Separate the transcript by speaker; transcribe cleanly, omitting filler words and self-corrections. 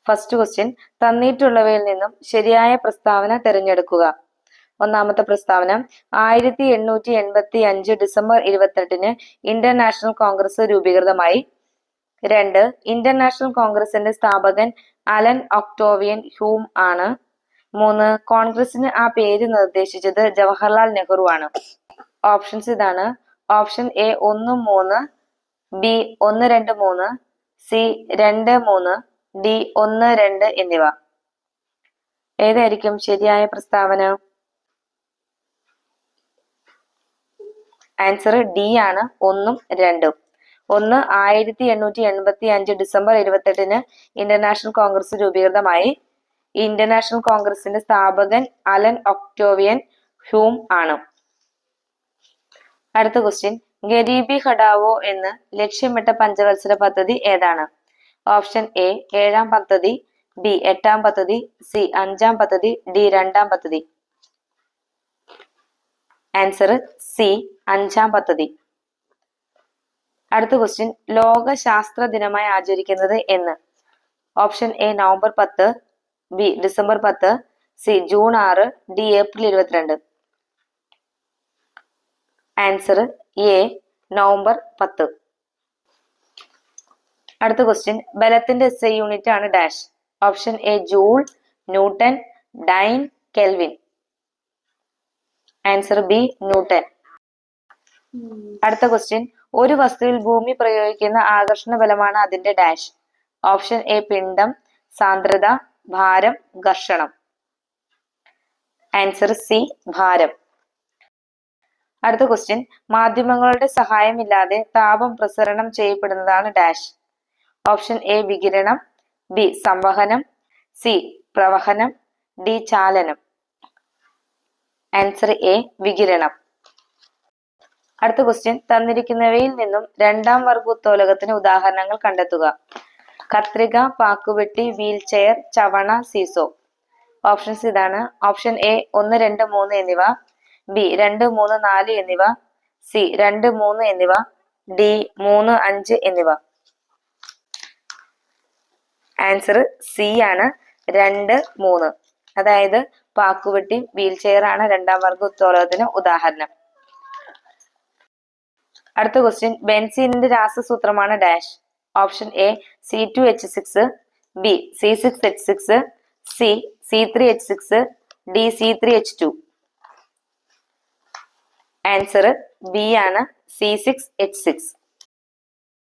Speaker 1: First question, തന്നിട്ടുള്ളവയിൽ നിന്നും ശരിയായ പ്രസ്താവന തിരഞ്ഞെടുക്കുക. ഒന്നാമത്തെ പ്രസ്താവന, 1885 ഡിസംബർ 28 ഇന്ത്യൻ നാഷണൽ കോൺഗ്രസ് രൂപീകൃതമായി. 2. ഇന്ത്യൻ നാഷണൽ കോൺഗ്രസിന്റെ സ്ഥാപകൻ അലൻ ഒക്ടോവിയൻ ഹ്യൂം ആണ്. 3. കോൺഗ്രസിന് ആ പേര് നിർദ്ദേശിച്ചത് ജവഹർലാൽ നെഹ്റു ആണ്. ഓപ്ഷൻസ് ഇതാണ്. Option A 1, 3, B 1, 2, 3, C 2, 3, D 1, 2 എന്നിവ. ഏതായിരിക്കും ശരിയായ പ്രസ്താവന? ആൻസർ ഡി ആണ്, 1ഉം 2ഉം. 1 1885 ഡിസംബർ 28 ഇന്ത്യൻ നാഷണൽ കോൺഗ്രസ് രൂപീകൃതമായി. ഇന്ത്യൻ നാഷണൽ കോൺഗ്രസിന്റെ സ്ഥാപകൻ അലൻ ഒക്ടോവിയൻ ഹ്യൂം ആണ്. അടുത്ത ക്വസ്റ്റ്യൻ, ഗരീബി ഹഠാവോ എന്ന് ലക്ഷ്യമിട്ട പഞ്ചവത്സര പദ്ധതി ഏതാണ്? ഓപ്ഷൻ എ 7ാം പദ്ധതി, ബി 8ാം പദ്ധതി, സി 5ാം പദ്ധതി, ഡി 2ാം പദ്ധതി. ആൻസർ സി 5ാം പദ്ധതി. അടുത്ത ക്വസ്റ്റ്യൻ, ലോക ശാസ്ത്ര ദിനമായി ആചരിക്കുന്നത് എന്ന്? Option A November 10, B December 10, C June 6, D April 22. Answer A November 10. അടുത്ത ക്വസ്റ്റ്യൻ, ബലത്തിന്റെ SI യൂണിറ്റ് ആണ് dash. Option A joule, newton, dyne, kelvin. Answer B newton. അടുത്ത ക്വസ്റ്റ്യൻ, ഒരു വസ്തുവിൽ ഭൂമി പ്രയോഗിക്കുന്ന ആകർഷണ ബലമാണ് അതിന്റെ ഡാഷ്. ഓപ്ഷൻ എ പിണ്ഡം, സാന്ദ്രത, ഭാരം, ഘർഷണം. ആൻസർ സി ഭാരം. അടുത്ത ക്വസ്റ്റ്യൻ, മാധ്യമങ്ങളുടെ സഹായമില്ലാതെ താപം പ്രസരണം ചെയ്യപ്പെടുന്നതാണ് ഡാഷ്. ഓപ്ഷൻ എ വികിരണം, ബി സംവഹനം, സി പ്രവഹനം, ഡി ചാലനം. ആൻസർ എ വികിരണം. അടുത്ത ക്വസ്റ്റ്യൻ, തന്നിരിക്കുന്നവയിൽ നിന്നും 2ാം വർഗ ഉത്തോലകത്തിന് ഉദാഹരണങ്ങൾ കണ്ടെത്തുക. കത്രിക, പാക്കുവെട്ടി, വീൽ ചെയർ, ചവണ, സീസോ. ഓപ്ഷൻസ് ഇതാണ്. ഓപ്ഷൻ എ 1, 2, 3 എന്നിവ, ബി 2, 3, 4 എന്നിവ, സി 2, 3 എന്നിവ, ഡി 3, 5 എന്നിവ. ആൻസർ സി ആണ്, 2, 3. അതായത് പാക്കുവെട്ടി, വീൽ ചെയർ ആണ് 2ാം വർഗ ഉത്തോലകത്തിന് ഉദാഹരണം. അടുത്ത ക്വസ്റ്റ്യൻ, ബെൻസീനിന്റെ രാസസൂത്രമാണ് dash. Option A C2H6, B C6H6, C C3H6, D C3H2. Answer B ആണ്, C6H6.